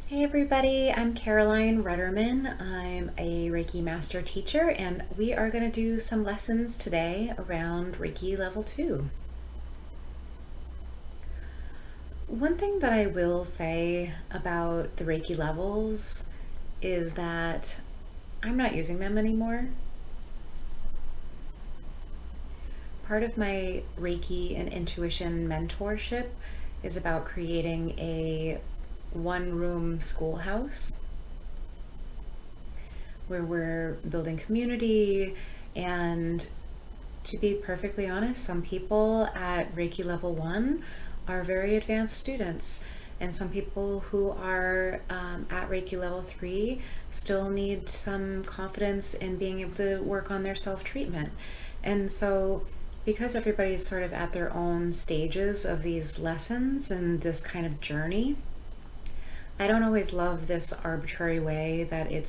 Hey everybody, I'm Caroline Rudderman. I'm a Reiki Master Teacher and we are going to do some lessons today around Reiki Level 2. One thing that I will say about the Reiki levels is that I'm not using them anymore. Part of my Reiki and Intuition mentorship is about creating a one-room schoolhouse where we're building community. And to be perfectly honest, some people at Reiki Level 1 are very advanced students, and some people who are at Reiki Level 3 still need some confidence in being able to work on their self-treatment. And so because everybody's sort of at their own stages of these lessons and this kind of journey, I don't always love this arbitrary way that I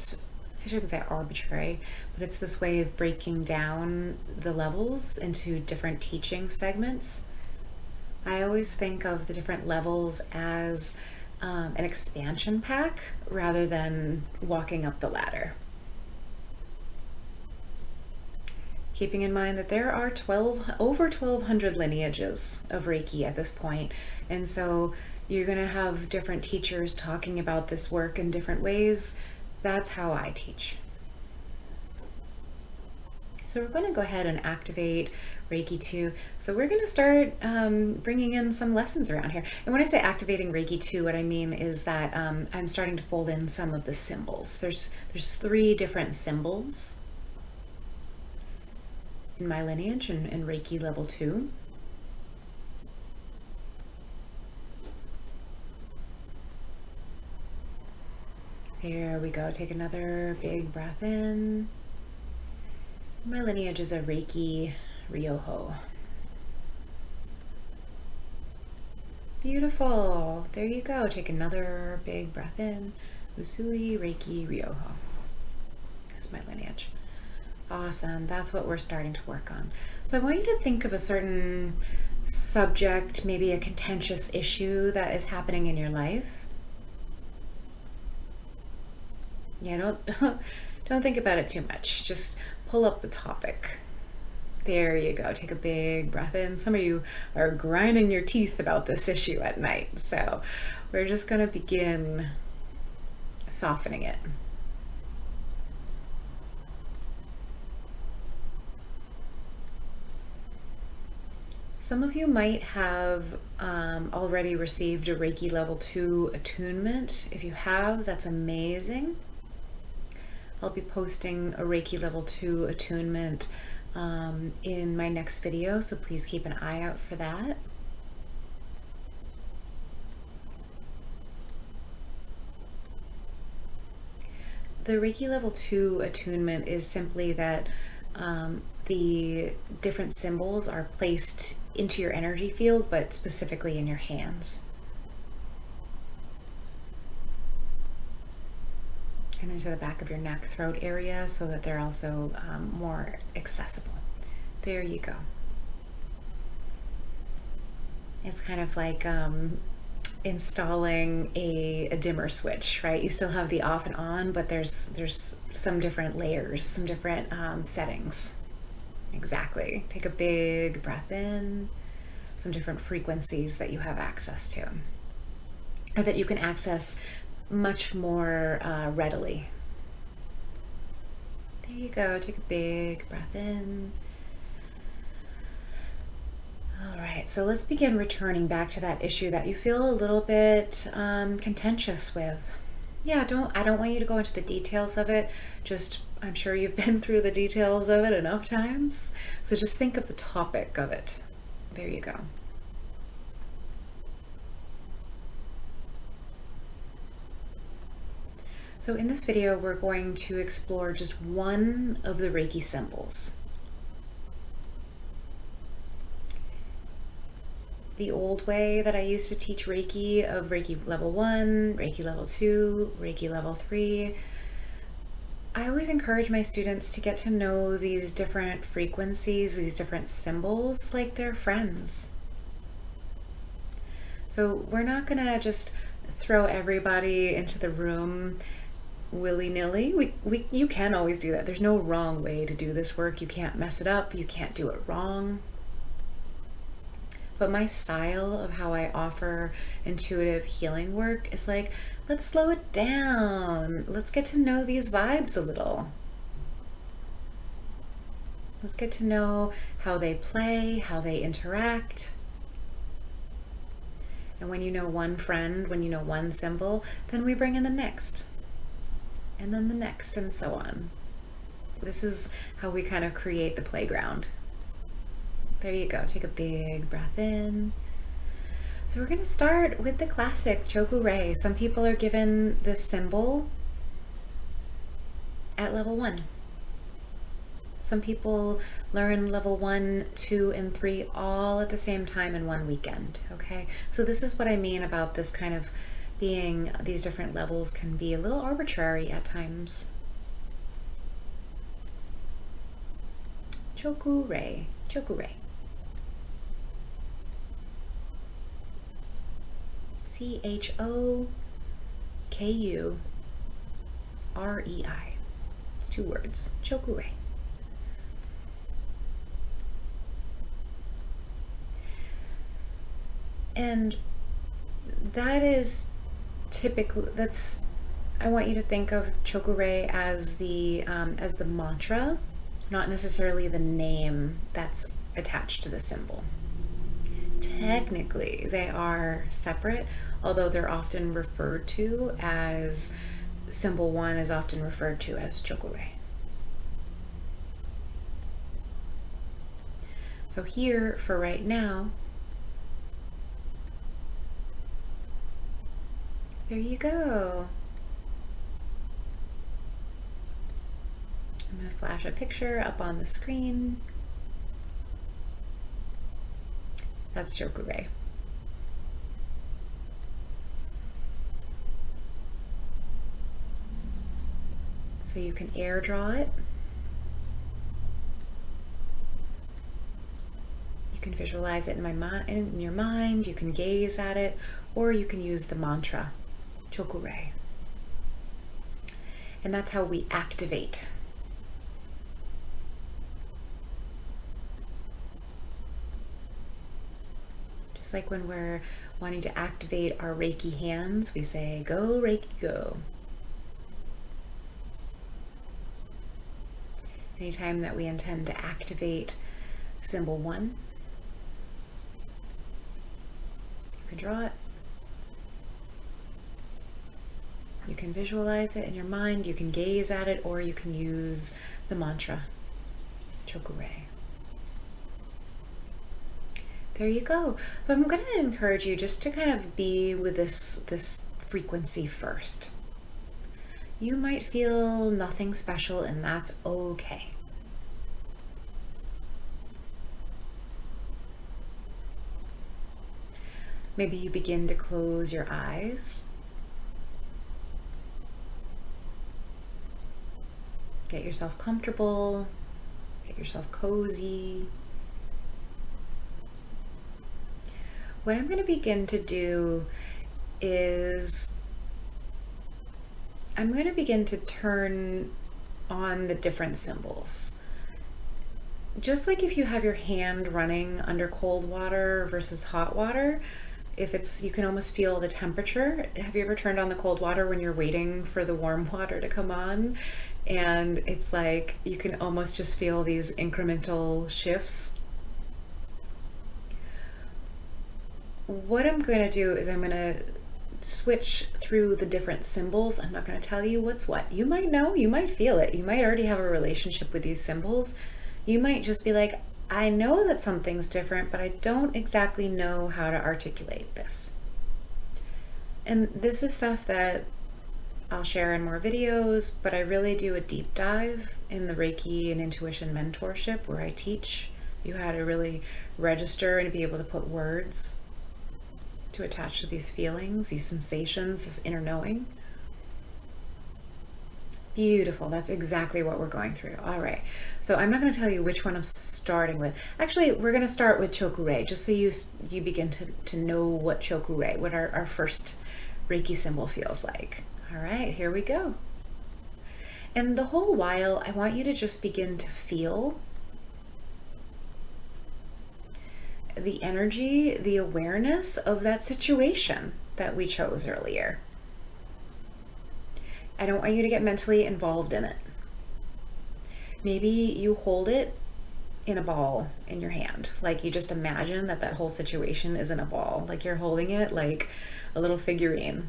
shouldn't say arbitrary, but it's this way of breaking down the levels into different teaching segments. I always think of the different levels as an expansion pack rather than walking up the ladder. Keeping in mind that there are over 1,200 lineages of Reiki at this point, and so you're going to have different teachers talking about this work in different ways. That's how I teach. So we're going to go ahead and activate Reiki 2. So we're going to start bringing in some lessons around here. And when I say activating Reiki 2, what I mean is that I'm starting to fold in some of the symbols. There's 3 different symbols in my lineage in Reiki Level 2. There we go. Take another big breath in. My lineage is a Reiki Ryoho. Beautiful. There you go. Take another big breath in. Usui Reiki Ryoho. That's my lineage. Awesome. That's what we're starting to work on. So I want you to think of a certain subject, maybe a contentious issue that is happening in your life. Yeah, don't think about it too much. Just pull up the topic. There you go. Take a big breath in. Some of you are grinding your teeth about this issue at night. So we're just going to begin softening it. Some of you might have already received a Reiki Level 2 attunement. If you have, that's amazing. I'll be posting a Reiki Level 2 attunement in my next video, so please keep an eye out for that. The Reiki Level 2 attunement is simply that the different symbols are placed into your energy field, but specifically in your hands. And into the back of your neck, throat area, so that they're also more accessible. There you go. It's kind of like installing a dimmer switch, right? You still have the off and on, but there's some different layers, some different settings. Exactly. Take a big breath in, some different frequencies that you have access to, or that you can access much more readily. There you go. Take a big breath in. All right, so let's begin returning back to that issue that you feel a little bit contentious with. Yeah, I don't want you to go into the details of it. Just, I'm sure you've been through the details of it enough times. So just think of the topic of it. There you go. So in this video, we're going to explore just one of the Reiki symbols. The old way that I used to teach Reiki, of Reiki Level 1, Reiki Level 2, Reiki Level 3, I always encourage my students to get to know these different frequencies, these different symbols, like they're friends. So we're not gonna just throw everybody into the room willy-nilly. You can always do that. There's no wrong way to do this work. You can't mess it up. You can't do it wrong. But my style of how I offer intuitive healing work is like, let's slow it down. Let's get to know these vibes a little. Let's get to know how they play, how they interact. And when you know one friend, when you know one symbol, then we bring in the next. And then the next, and so on. This is how we kind of create the playground. There you go. Take a big breath in. So we're going to start with the classic Choku Rei. Some people are given this symbol at level 1. Some people learn level 1, 2, and 3 all at the same time in one weekend, okay? So this is what I mean about this kind of being, these different levels can be a little arbitrary at times. Choku Rei, Choku Rei. C-H-O-K-U-R-E-I. It's 2 words, Choku Rei. And that is typically, I want you to think of Choku Rei as the mantra, not necessarily the name that's attached to the symbol. Technically, they are separate, although they're often referred to as, symbol 1 is often referred to as Choku Rei. So here, for right now, there you go. I'm going to flash a picture up on the screen. That's Choku Rei. So you can air draw it. You can visualize it in your mind, you can gaze at it, or you can use the mantra, Choku Rei. And that's how we activate. Just like when we're wanting to activate our Reiki hands, we say, go Reiki, go. Anytime that we intend to activate symbol 1, you can draw it. You can visualize it in your mind, you can gaze at it, or you can use the mantra, Choku Rei. There you go. So I'm going to encourage you just to kind of be with this frequency first. You might feel nothing special, and that's okay. Maybe you begin to close your eyes. Get yourself comfortable, get yourself cozy. What I'm going to begin to do is I'm going to begin to turn on the different symbols. Just like if you have your hand running under cold water versus hot water, you can almost feel the temperature. Have you ever turned on the cold water when you're waiting for the warm water to come on? And it's like you can almost just feel these incremental shifts. What I'm going to do is I'm going to switch through the different symbols. I'm not going to tell you what's what. You might know, you might feel it. You might already have a relationship with these symbols. You might just be like, I know that something's different, but I don't exactly know how to articulate this. And this is stuff that I'll share in more videos, but I really do a deep dive in the Reiki and Intuition Mentorship, where I teach you how to really register and be able to put words to attach to these feelings, these sensations, this inner knowing. Beautiful. That's exactly what we're going through. All right. So I'm not going to tell you which one I'm starting with. Actually, we're going to start with Choku Rei, just so you begin to know what Choku Rei, what our first Reiki symbol feels like. All right, here we go. And the whole while, I want you to just begin to feel the energy, the awareness of that situation that we chose earlier. I don't want you to get mentally involved in it. Maybe you hold it in a ball in your hand. Like you just imagine that that whole situation is in a ball. Like you're holding it like a little figurine.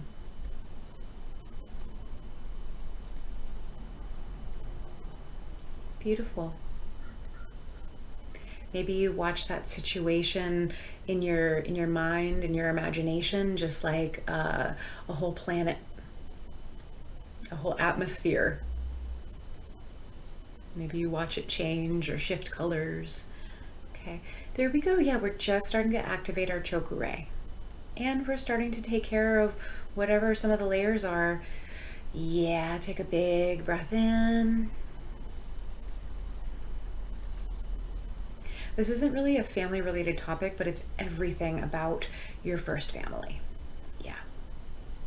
Beautiful. Maybe you watch that situation in your mind, in your imagination, just like a whole planet, a whole atmosphere. Maybe you watch it change or shift colors. Okay, there we go. Yeah, we're just starting to activate our Choku Rei. And we're starting to take care of whatever some of the layers are. Yeah, take a big breath in. This isn't really a family related topic, but it's everything about your first family. Yeah.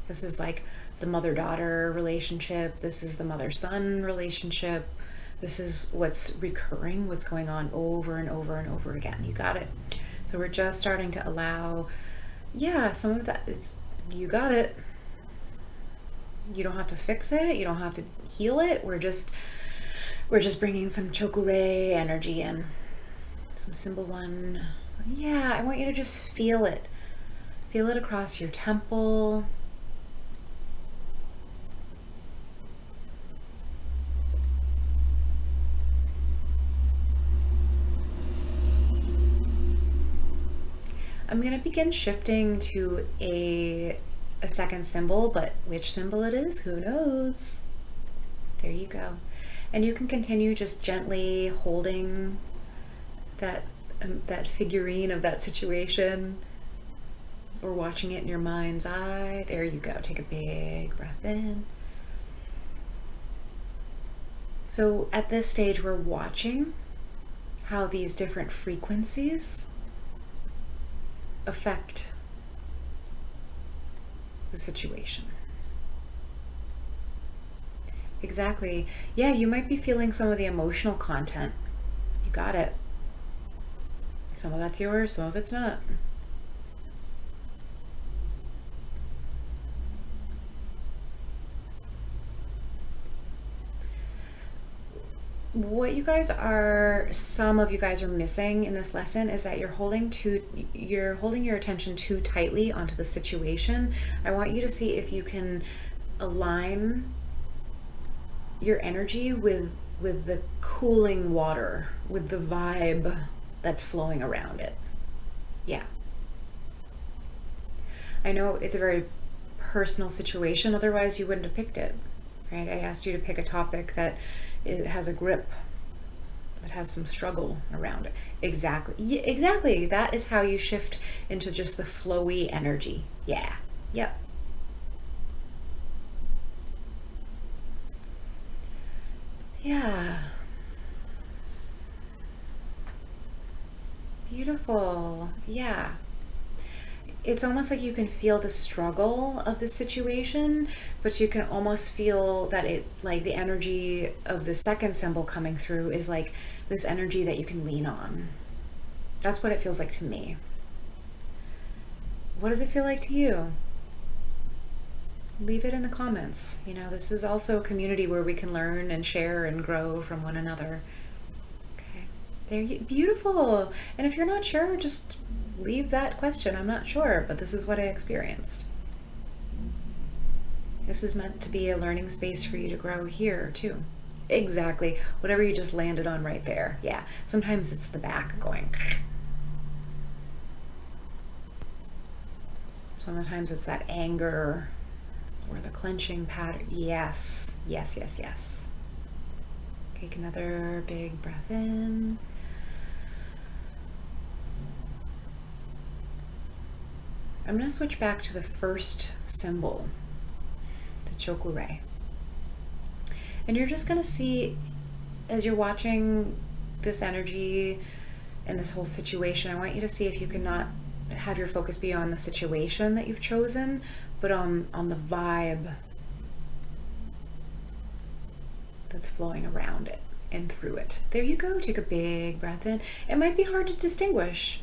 This is like the mother-daughter relationship. This is the mother-son relationship. This is what's recurring, what's going on over and over and over again. You got it. So we're just starting to allow, yeah, some of that. You got it. You don't have to fix it. You don't have to heal it. We're just bringing some Choku Rei energy in. Some symbol 1. Yeah, I want you to just feel it. Feel it across your temple. I'm going to begin shifting to a second symbol, but which symbol it is, who knows? There you go. And you can continue just gently holding that figurine of that situation, or watching it in your mind's eye. There you go. Take a big breath in. So at this stage, we're watching how these different frequencies affect the situation. Exactly. Yeah, you might be feeling some of the emotional content. You got it. Some of that's yours, some of it's not. What some of you guys are missing in this lesson is that you're holding your attention too tightly onto the situation. I want you to see if you can align your energy with the cooling water, with the vibe that's flowing around it. Yeah. I know it's a very personal situation, otherwise you wouldn't have picked it, right? I asked you to pick a topic that it has a grip, that has some struggle around it. Exactly. Yeah, exactly. That is how you shift into just the flowy energy. Yeah. Yep. Yeah. Beautiful. Yeah. It's almost like you can feel the struggle of the situation, but you can almost feel that it, like the energy of the second symbol coming through is like this energy that you can lean on. That's what it feels like to me. What does it feel like to you? Leave it in the comments. You know, this is also a community where we can learn and share and grow from one another. Okay. There you, beautiful. And if you're not sure, just leave that question. I'm not sure, but this is what I experienced. This is meant to be a learning space for you to grow here too. Exactly. Whatever you just landed on right there. Yeah. Sometimes it's the back going. Sometimes it's that anger or the clenching pattern. Yes. Yes, yes, yes. Take another big breath in. I'm going to switch back to the first symbol, the Choku Rei. And you're just going to see, as you're watching this energy and this whole situation, I want you to see if you can not have your focus be on the situation that you've chosen, but on the vibe that's flowing around it and through it. There you go. Take a big breath in. It might be hard to distinguish.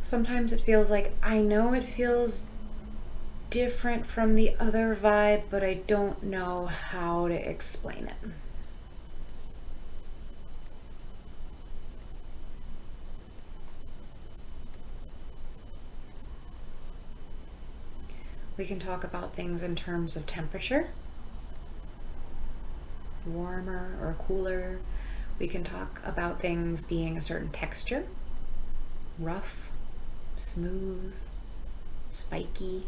Sometimes it feels like, I know it feels different from the other vibe, but I don't know how to explain it. We can talk about things in terms of temperature, warmer or cooler. We can talk about things being a certain texture, rough, smooth, spiky,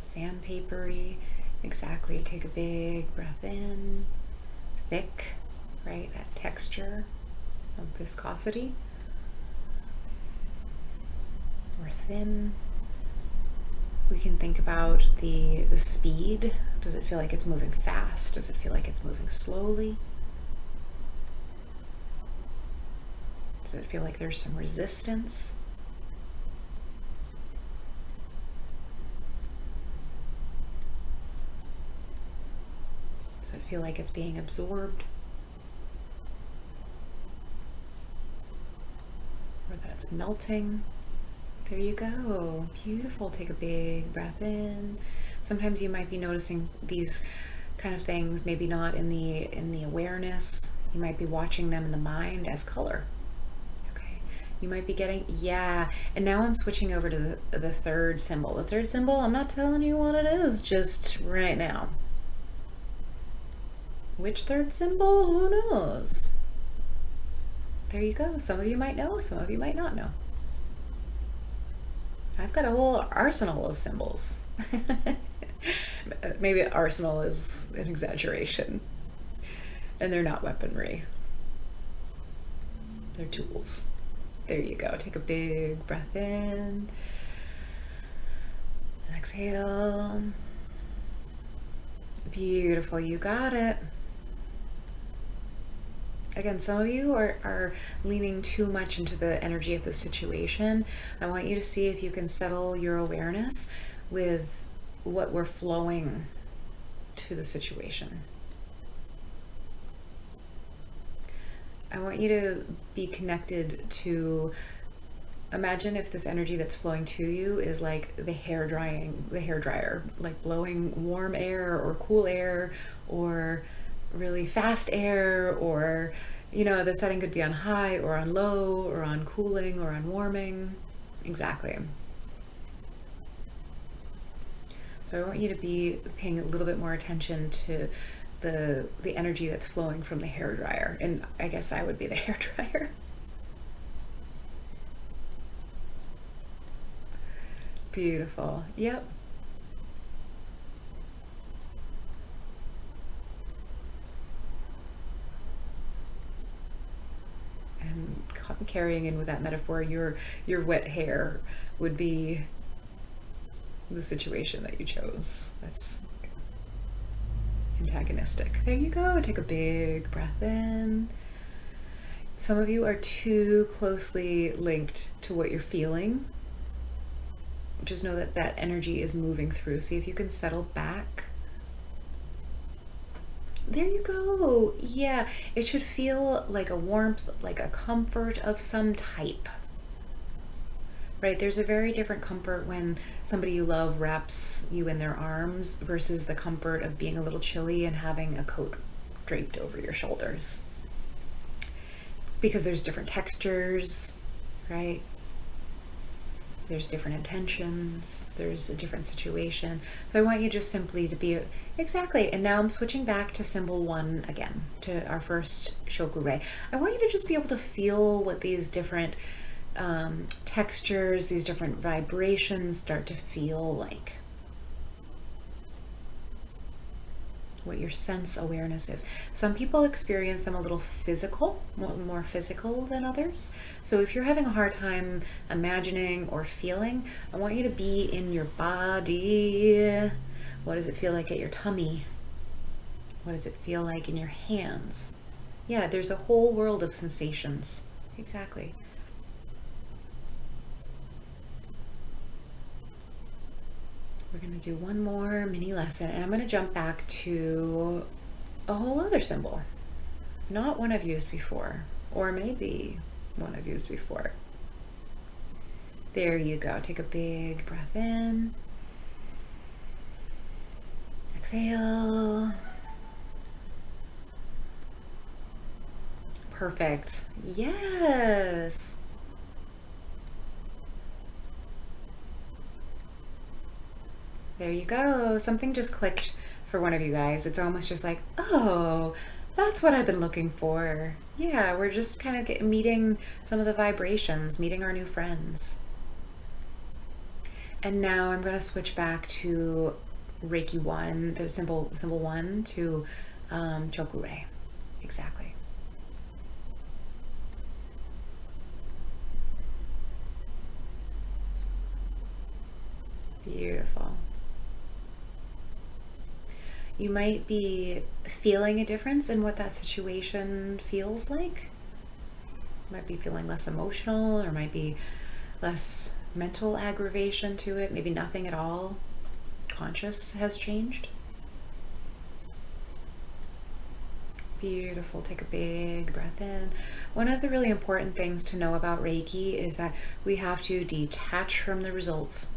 sandpapery. Exactly. Take a big breath in. Thick, right? That texture of viscosity. Or thin. We can think about the speed. Does it feel like it's moving fast? Does it feel like it's moving slowly? Does it feel like there's some resistance? Does it feel like it's being absorbed? Or that it's melting? There you go. Beautiful. Take a big breath in. Sometimes you might be noticing these kind of things, maybe not in the awareness. You might be watching them in the mind as color. Okay. You might be getting, yeah. And now I'm switching over to the third symbol. The third symbol, I'm not telling you what it is just right now. Which third symbol? Who knows? There you go. Some of you might know, some of you might not know. I've got a whole arsenal of symbols. Maybe arsenal is an exaggeration. And they're not weaponry. They're tools. There you go. Take a big breath in. And exhale. Beautiful. You got it. Again, some of you are leaning too much into the energy of the situation. I want you to see if you can settle your awareness with what we're flowing to the situation. I want you to be connected to, imagine if this energy that's flowing to you is like the hair dryer, like blowing warm air or cool air or really fast air, or the setting could be on high or on low or on cooling or on warming. Exactly. So I want you to be paying a little bit more attention to the energy that's flowing from the hair dryer, and I guess I would be the hair dryer. Beautiful. Yep. And carrying in with that metaphor, your wet hair would be the situation that you chose. That's antagonistic. There you go. Take a big breath in. Some of you are too closely linked to what you're feeling. Just know that that energy is moving through. See if you can settle back. There you go. Yeah, it should feel like a warmth, like a comfort of some type. Right? There's a very different comfort when somebody you love wraps you in their arms versus the comfort of being a little chilly and having a coat draped over your shoulders. Because there's different textures, right? There's different intentions, there's a different situation. So I want you just simply to be, exactly, and now I'm switching back to symbol 1 again, to our first Choku Rei. I want you to just be able to feel what these different textures, these different vibrations start to feel like. What your sense awareness is. Some people experience them a little physical, more physical than others. So if you're having a hard time imagining or feeling, I want you to be in your body. What does it feel like at your tummy? What does it feel like in your hands? Yeah, there's a whole world of sensations Exactly. We're going to do one more mini lesson, and I'm going to jump back to a whole other symbol. Not one I've used before, or maybe one I've used before. There you go. Take a big breath in. Exhale. Perfect. Yes. There you go. Something just clicked for one of you guys. It's almost just like, oh, that's what I've been looking for. Yeah, we're just kind of meeting some of the vibrations, meeting our new friends. And now I'm going to switch back to Reiki 1, the symbol 1, to Choku Rei. Exactly. Beautiful. You might be feeling a difference in what that situation feels like. Might be feeling less emotional, or might be less mental aggravation to it, maybe nothing at all. Conscious has changed. Beautiful. Take a big breath in. One of the really important things to know about Reiki is that we have to detach from the results.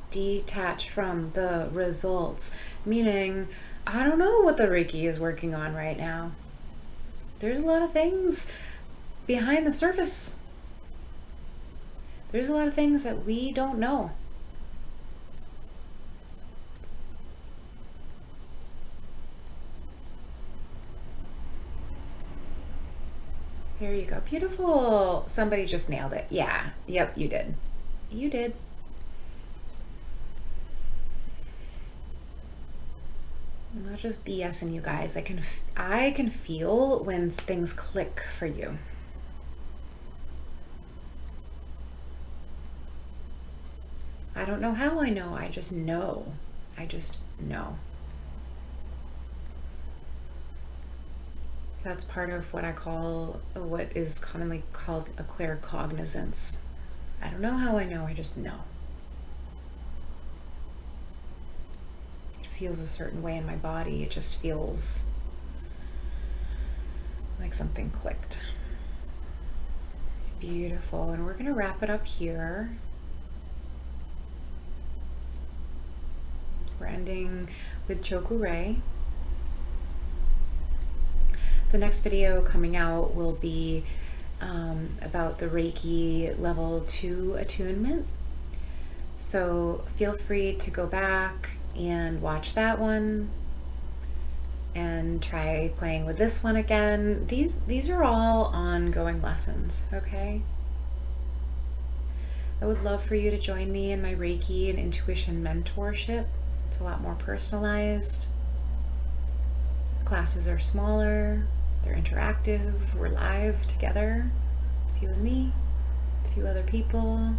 Detach from the results, meaning I don't know what the Reiki is working on right now. There's a lot of things behind the surface. There's a lot of things that we don't know. There you go. Beautiful. Somebody just nailed it. Yeah. Yep, you did. You did. I'm not just BSing you guys. I can feel when things click for you. I don't know how I know. I just know. I just know. That's part of what I call, what is commonly called a claircognizance. I don't know how I know. I just know. Feels a certain way in my body. It just feels like something clicked. Beautiful. And we're going to wrap it up here. We're ending with Choku Rei. The next video coming out will be about the Reiki level 2 attunement. So feel free to go back and watch that one and try playing with this one again. These are all ongoing lessons, okay? I would love for you to join me in my Reiki and intuition mentorship. It's a lot more personalized. Classes are smaller, they're interactive, we're live together. It's you and me, a few other people,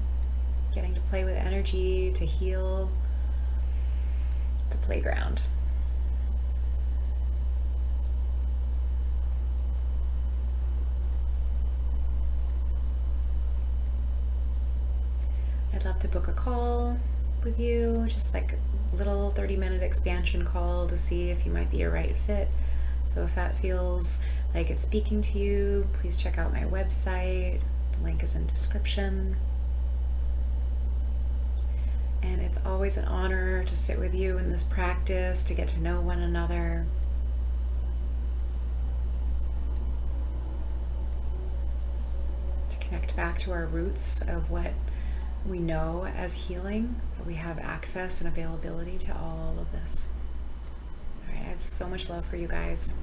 getting to play with energy, to heal. It's a playground. I'd love to book a call with you, just like a little 30-minute expansion call to see if you might be a right fit. So if that feels like it's speaking to you, please check out my website. The link is in description. And it's always an honor to sit with you in this practice, to get to know one another. To connect back to our roots of what we know as healing, that we have access and availability to all of this. All right, I have so much love for you guys.